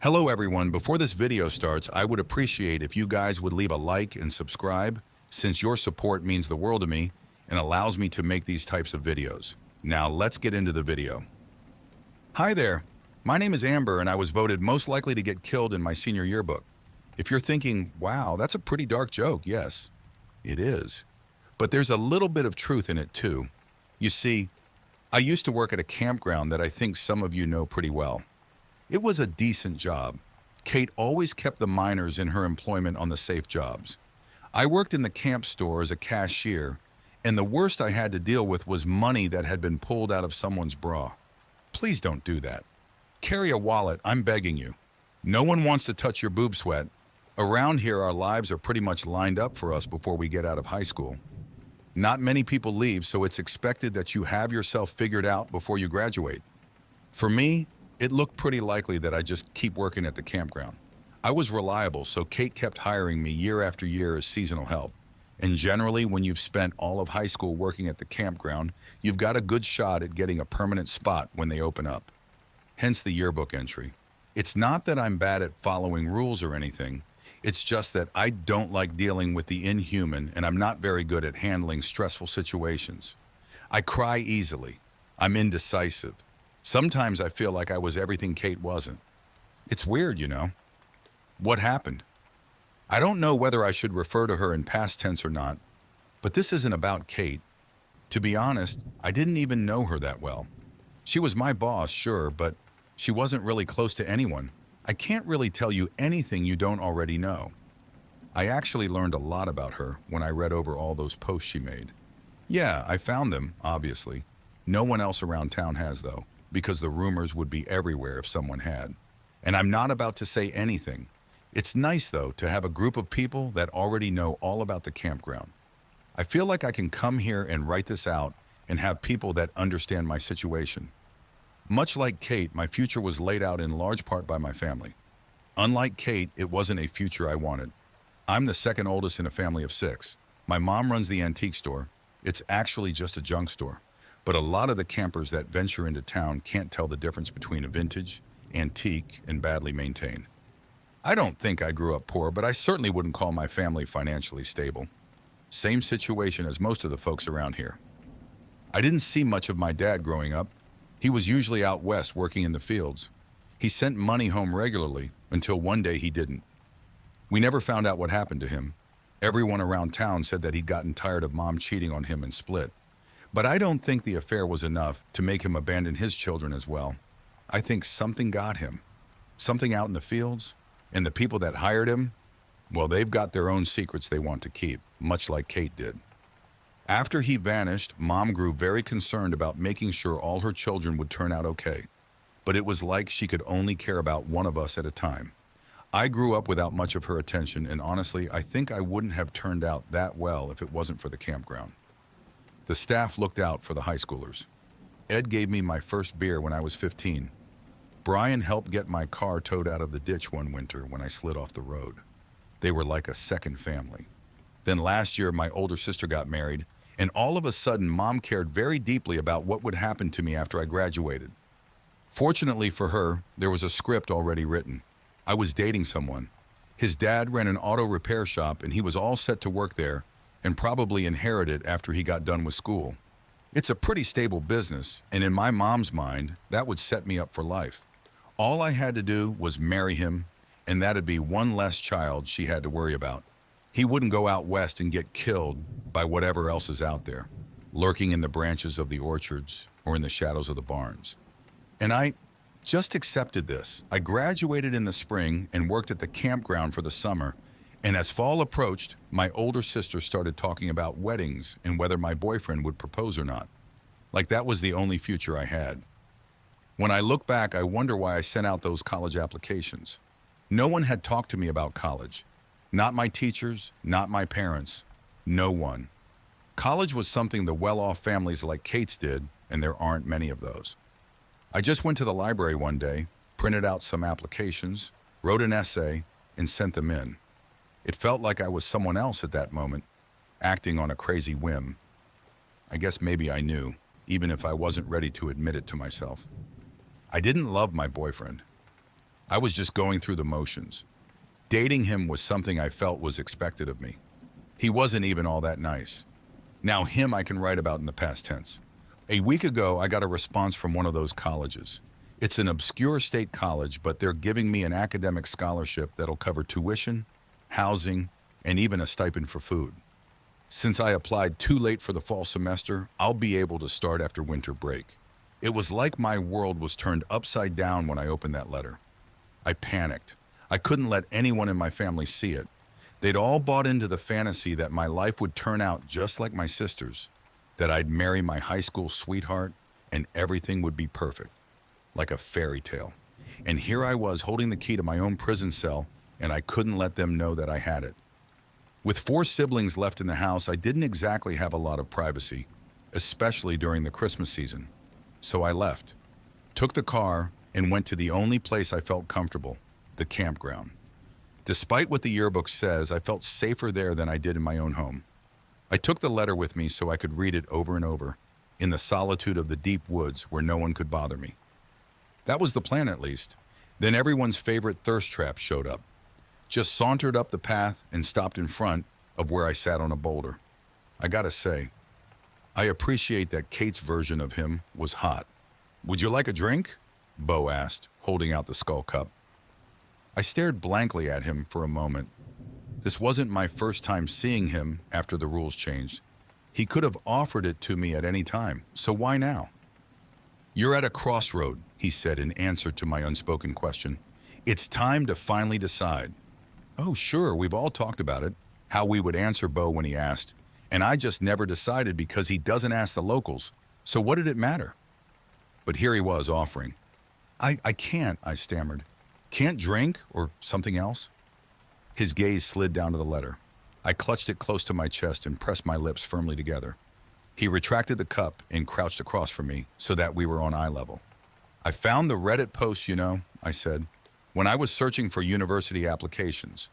Hello everyone, before this video starts, I would appreciate if you guys would leave a like and subscribe, since your support means the world to me and allows me to make these types of videos. Now let's get into the video. Hi there, my name is Amber and I was voted most likely to get killed in my senior yearbook. If you're thinking, wow, that's a pretty dark joke, yes, it is. But there's a little bit of truth in it too. You see, I used to work at a campground that I think some of you know pretty well. It was a decent job. Kate always kept the minors in her employment on the safe jobs. I worked in the camp store as a cashier, and the worst I had to deal with was money that had been pulled out of someone's bra. Please don't do that. Carry a wallet, I'm begging you. No one wants to touch your boob sweat. Around here, our lives are pretty much lined up for us before we get out of high school. Not many people leave, so it's expected that you have yourself figured out before you graduate. For me, it looked pretty likely that I just keep working at the campground. I was reliable, so Kate kept hiring me year after year as seasonal help. And generally, when you've spent all of high school working at the campground, you've got a good shot at getting a permanent spot when they open up. Hence the yearbook entry. It's not that I'm bad at following rules or anything. It's just that I don't like dealing with the inhuman, and I'm not very good at handling stressful situations. I cry easily. I'm indecisive. Sometimes I feel like I was everything Kate wasn't. It's weird, you know. What happened? I don't know whether I should refer to her in past tense or not, but this isn't about Kate. To be honest, I didn't even know her that well. She was my boss, sure, but she wasn't really close to anyone. I can't really tell you anything you don't already know. I actually learned a lot about her when I read over all those posts she made. Yeah, I found them, obviously. No one else around town has, though, because the rumors would be everywhere if someone had. And I'm not about to say anything. It's nice, though, to have a group of people that already know all about the campground. I feel like I can come here and write this out and have people that understand my situation. Much like Kate, my future was laid out in large part by my family. Unlike Kate, it wasn't a future I wanted. I'm the second oldest in a family of 6. My mom runs the antique store. It's actually just a junk store. But a lot of the campers that venture into town can't tell the difference between a vintage, antique, and badly maintained. I don't think I grew up poor, but I certainly wouldn't call my family financially stable. Same situation as most of the folks around here. I didn't see much of my dad growing up. He was usually out west working in the fields. He sent money home regularly until one day he didn't. We never found out what happened to him. Everyone around town said that he'd gotten tired of mom cheating on him and split. But I don't think the affair was enough to make him abandon his children as well. I think something got him. Something out in the fields. And the people that hired him, well, they've got their own secrets they want to keep, much like Kate did. After he vanished, Mom grew very concerned about making sure all her children would turn out okay. But it was like she could only care about one of us at a time. I grew up without much of her attention, and honestly, I think I wouldn't have turned out that well if it wasn't for the campground. The staff looked out for the high schoolers. Ed gave me my first beer when I was 15. Brian helped get my car towed out of the ditch one winter when I slid off the road. They were like a second family. Then last year, my older sister got married, and all of a sudden, Mom cared very deeply about what would happen to me after I graduated. Fortunately for her, there was a script already written. I was dating someone. His dad ran an auto repair shop, and he was all set to work there and probably inherit it after he got done with school. It's a pretty stable business, and in my mom's mind, that would set me up for life. All I had to do was marry him, and that'd be one less child she had to worry about. He wouldn't go out west and get killed by whatever else is out there, lurking in the branches of the orchards or in the shadows of the barns. And I just accepted this. I graduated in the spring and worked at the campground for the summer, and as fall approached, my older sister started talking about weddings and whether my boyfriend would propose or not. Like that was the only future I had. When I look back, I wonder why I sent out those college applications. No one had talked to me about college. Not my teachers, not my parents, no one. College was something the well-off families like Kate's did, and there aren't many of those. I just went to the library one day, printed out some applications, wrote an essay, and sent them in. It felt like I was someone else at that moment, acting on a crazy whim. I guess maybe I knew, even if I wasn't ready to admit it to myself. I didn't love my boyfriend. I was just going through the motions. Dating him was something I felt was expected of me. He wasn't even all that nice. Now him I can write about in the past tense. A week ago, I got a response from one of those colleges. It's an obscure state college, but they're giving me an academic scholarship that'll cover tuition, housing, and even a stipend for food. Since I applied too late for the fall semester, I'll be able to start after winter break. It was like my world was turned upside down when I opened that letter. I panicked. I couldn't let anyone in my family see it. They'd all bought into the fantasy that my life would turn out just like my sister's, that I'd marry my high school sweetheart and everything would be perfect, like a fairy tale. And here I was holding the key to my own prison cell, and I couldn't let them know that I had it. With 4 siblings left in the house, I didn't exactly have a lot of privacy, especially during the Christmas season. So I left, took the car, and went to the only place I felt comfortable, the campground. Despite what the yearbook says, I felt safer there than I did in my own home. I took the letter with me so I could read it over and over, in the solitude of the deep woods where no one could bother me. That was the plan, at least. Then everyone's favorite thirst trap showed up. Just sauntered up the path and stopped in front of where I sat on a boulder. I gotta say, I appreciate that Kate's version of him was hot. "Would you like a drink?" Bo asked, holding out the skull cup. I stared blankly at him for a moment. This wasn't my first time seeing him after the rules changed. He could have offered it to me at any time, so why now? "You're at a crossroad," he said in answer to my unspoken question. "It's time to finally decide." Oh, sure, we've all talked about it, how we would answer Bo when he asked, and I just never decided because he doesn't ask the locals, so what did it matter? But here he was offering. I can't, I stammered. "Can't drink or something else?" His gaze slid down to the letter. I clutched it close to my chest and pressed my lips firmly together. He retracted the cup and crouched across from me so that we were on eye level. "I found the Reddit post, I said, when I was searching for university applications.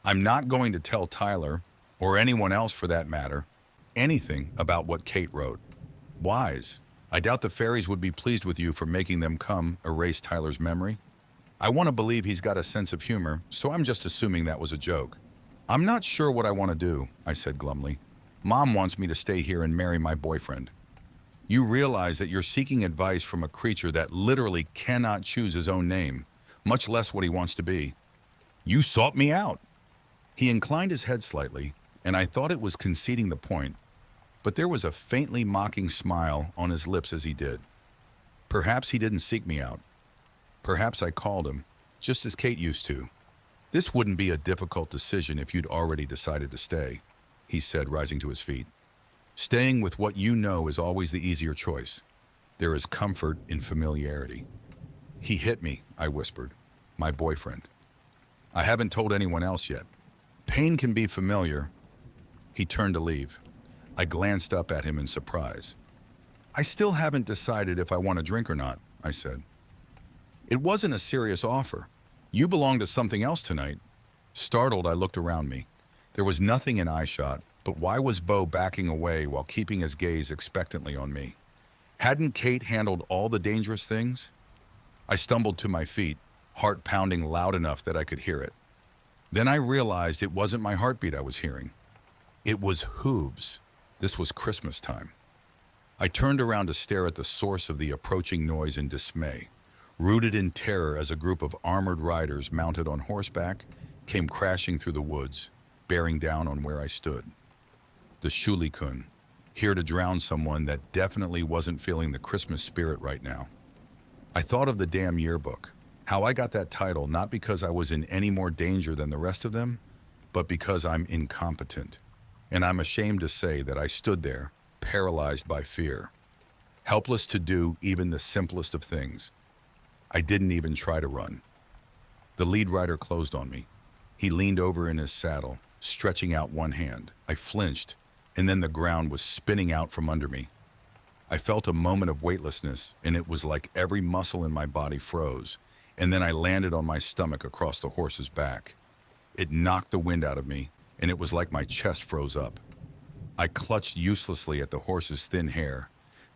I'm not going to tell Tyler, or anyone else for that matter, anything about what Kate wrote. Wise. I doubt the fairies would be pleased with you for making them come erase Tyler's memory. I want to believe he's got a sense of humor, so I'm just assuming that was a joke. I'm not sure what I want to do," I said glumly. "Mom wants me to stay here and marry my boyfriend." "You realize that you're seeking advice from a creature that literally cannot choose his own name, much less what he wants to be. You sought me out." He inclined his head slightly, and I thought it was conceding the point, but there was a faintly mocking smile on his lips as he did. Perhaps he didn't seek me out. Perhaps I called him, just as Kate used to. "This wouldn't be a difficult decision if you'd already decided to stay," he said, rising to his feet. "Staying with what you know is always the easier choice. There is comfort in familiarity." "He hit me," I whispered. "My boyfriend. I haven't told anyone else yet. Pain can be familiar." He turned to leave. I glanced up at him in surprise. "I still haven't decided if I want a drink or not," I said. "It wasn't a serious offer. You belong to something else tonight." Startled, I looked around me. There was nothing in eyeshot, but why was Bo backing away while keeping his gaze expectantly on me? Hadn't Kate handled all the dangerous things? I stumbled to my feet, heart pounding loud enough that I could hear it. Then I realized it wasn't my heartbeat I was hearing. It was hooves. This was Christmas time. I turned around to stare at the source of the approaching noise in dismay, rooted in terror as a group of armored riders mounted on horseback came crashing through the woods, bearing down on where I stood. The Shulikun, here to drown someone that definitely wasn't feeling the Christmas spirit right now. I thought of the damn yearbook, how I got that title not because I was in any more danger than the rest of them, but because I'm incompetent. And I'm ashamed to say that I stood there, paralyzed by fear, helpless to do even the simplest of things. I didn't even try to run. The lead rider closed on me. He leaned over in his saddle, stretching out one hand. I flinched, and then the ground was spinning out from under me. I felt a moment of weightlessness, and it was like every muscle in my body froze, and then I landed on my stomach across the horse's back. It knocked the wind out of me, and it was like my chest froze up. I clutched uselessly at the horse's thin hair,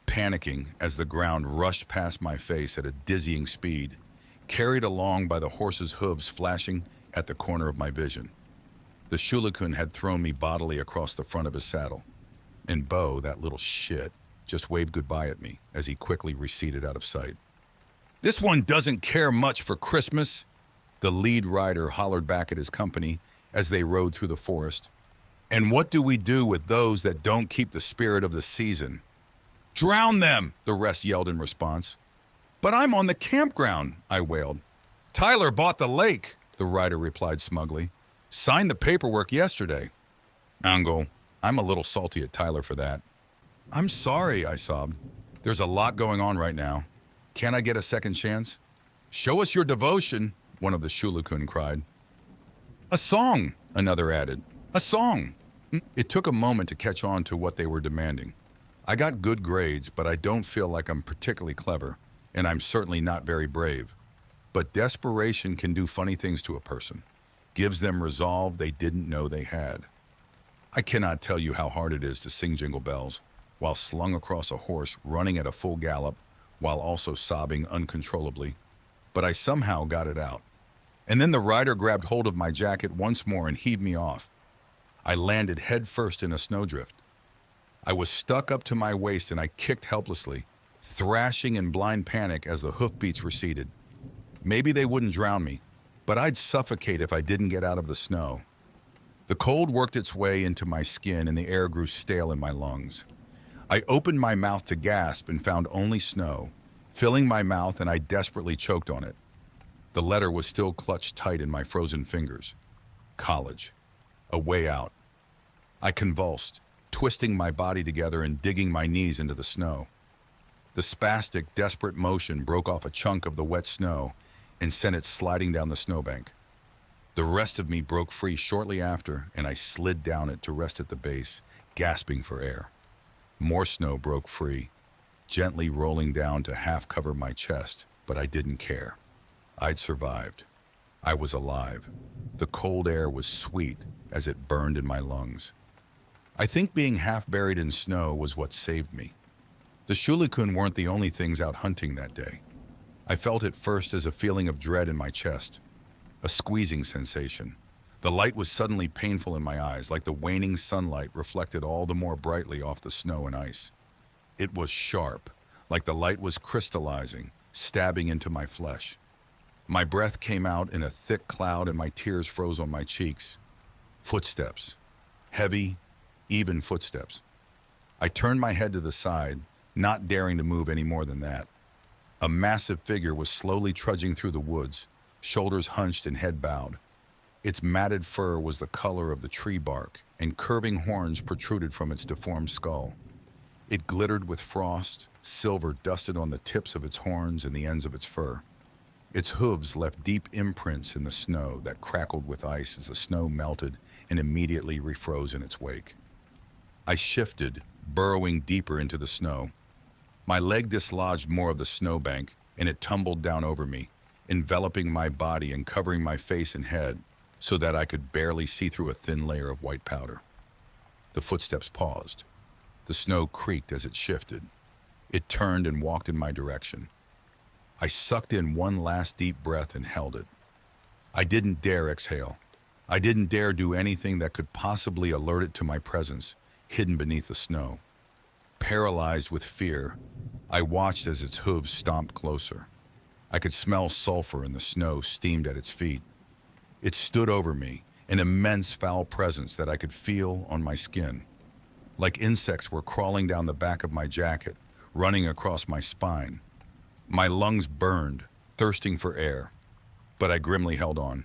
panicking as the ground rushed past my face at a dizzying speed, carried along by the horse's hooves flashing at the corner of my vision. The Shulakun had thrown me bodily across the front of his saddle, and Bo, that little shit, just waved goodbye at me as he quickly receded out of sight. "This one doesn't care much for Christmas," the lead rider hollered back at his company as they rode through the forest. "And what do we do with those that don't keep the spirit of the season?" "Drown them," the rest yelled in response. "But I'm on the campground," I wailed. "Tyler bought the lake," the rider replied smugly. "Signed the paperwork yesterday." "Angle, I'm a little salty at Tyler for that." "I'm sorry," I sobbed. "There's a lot going on right now. Can I get a second chance?" "Show us your devotion," one of the Shulakun cried. "A song," another added. "A song." It took a moment to catch on to what they were demanding. I got good grades, but I don't feel like I'm particularly clever, and I'm certainly not very brave. But desperation can do funny things to a person, gives them resolve they didn't know they had. I cannot tell you how hard it is to sing Jingle Bells while slung across a horse running at a full gallop while also sobbing uncontrollably, but I somehow got it out. And then the rider grabbed hold of my jacket once more and heaved me off. I landed headfirst in a snowdrift. I was stuck up to my waist and I kicked helplessly, thrashing in blind panic as the hoofbeats receded. Maybe they wouldn't drown me, but I'd suffocate if I didn't get out of the snow. The cold worked its way into my skin and the air grew stale in my lungs. I opened my mouth to gasp and found only snow, filling my mouth, and I desperately choked on it. The letter was still clutched tight in my frozen fingers. College. A way out. I convulsed, twisting my body together and digging my knees into the snow. The spastic, desperate motion broke off a chunk of the wet snow and sent it sliding down the snowbank. The rest of me broke free shortly after, and I slid down it to rest at the base, gasping for air. More snow broke free, gently rolling down to half cover my chest, but I didn't care. I'd survived. I was alive. The cold air was sweet as it burned in my lungs. I think being half buried in snow was what saved me. The Shulakun weren't the only things out hunting that day. I felt it first as a feeling of dread in my chest, a squeezing sensation. The light was suddenly painful in my eyes, like the waning sunlight reflected all the more brightly off the snow and ice. It was sharp, like the light was crystallizing, stabbing into my flesh. My breath came out in a thick cloud and my tears froze on my cheeks. Footsteps. Heavy, even footsteps. I turned my head to the side, not daring to move any more than that. A massive figure was slowly trudging through the woods, shoulders hunched and head bowed. Its matted fur was the color of the tree bark, and curving horns protruded from its deformed skull. It glittered with frost, silver dusted on the tips of its horns and the ends of its fur. Its hooves left deep imprints in the snow that crackled with ice as the snow melted and immediately refroze in its wake. I shifted, burrowing deeper into the snow. My leg dislodged more of the snowbank, and it tumbled down over me, enveloping my body and covering my face and head so that I could barely see through a thin layer of white powder. The footsteps paused. The snow creaked as it shifted. It turned and walked in my direction. I sucked in one last deep breath and held it. I didn't dare exhale. I didn't dare do anything that could possibly alert it to my presence, hidden beneath the snow. Paralyzed with fear, I watched as its hooves stomped closer. I could smell sulfur and the snow steamed at its feet. It stood over me, an immense foul presence that I could feel on my skin. Like insects were crawling down the back of my jacket, running across my spine. My lungs burned, thirsting for air, but I grimly held on.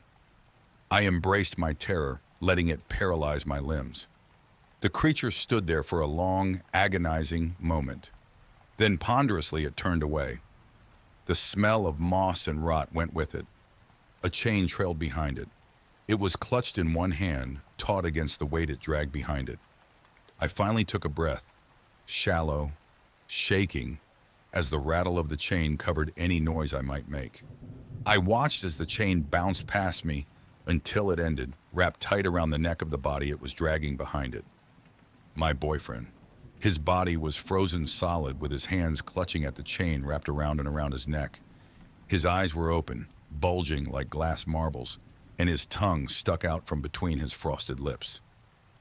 I embraced my terror, letting it paralyze my limbs. The creature stood there for a long, agonizing moment. Then ponderously it turned away. The smell of moss and rot went with it. A chain trailed behind it. It was clutched in one hand, taut against the weight it dragged behind it. I finally took a breath, shallow, shaking, as the rattle of the chain covered any noise I might make. I watched as the chain bounced past me until it ended, wrapped tight around the neck of the body it was dragging behind it. My boyfriend. His body was frozen solid with his hands clutching at the chain wrapped around and around his neck. His eyes were open, bulging like glass marbles, and his tongue stuck out from between his frosted lips.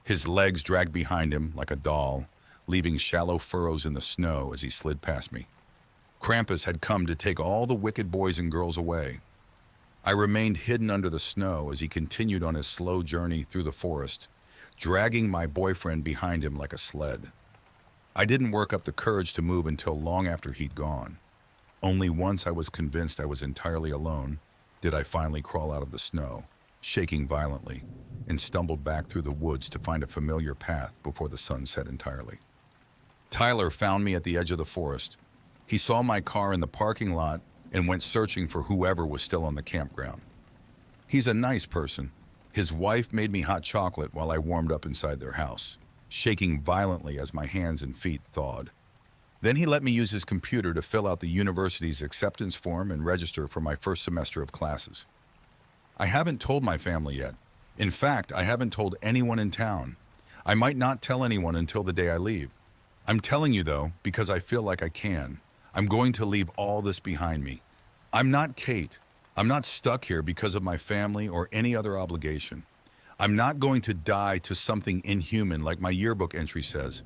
His legs dragged behind him like a doll, leaving shallow furrows in the snow as he slid past me. Krampus had come to take all the wicked boys and girls away. I remained hidden under the snow as he continued on his slow journey through the forest, dragging my boyfriend behind him like a sled. I didn't work up the courage to move until long after he'd gone. Only once I was convinced I was entirely alone did I finally crawl out of the snow, shaking violently, and stumbled back through the woods to find a familiar path before the sun set entirely. Tyler found me at the edge of the forest. He saw my car in the parking lot and went searching for whoever was still on the campground. He's a nice person. His wife made me hot chocolate while I warmed up inside their house, shaking violently as my hands and feet thawed. Then he let me use his computer to fill out the university's acceptance form and register for my first semester of classes. I haven't told my family yet. In fact, I haven't told anyone in town. I might not tell anyone until the day I leave. I'm telling you though, because I feel like I can. I'm going to leave all this behind me. I'm not Kate. I'm not stuck here because of my family or any other obligation. I'm not going to die to something inhuman like my yearbook entry says.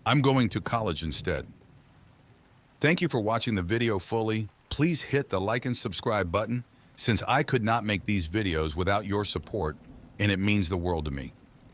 I'm going to college instead. Thank you for watching the video fully. Please hit the like and subscribe button since I could not make these videos without your support, and it means the world to me.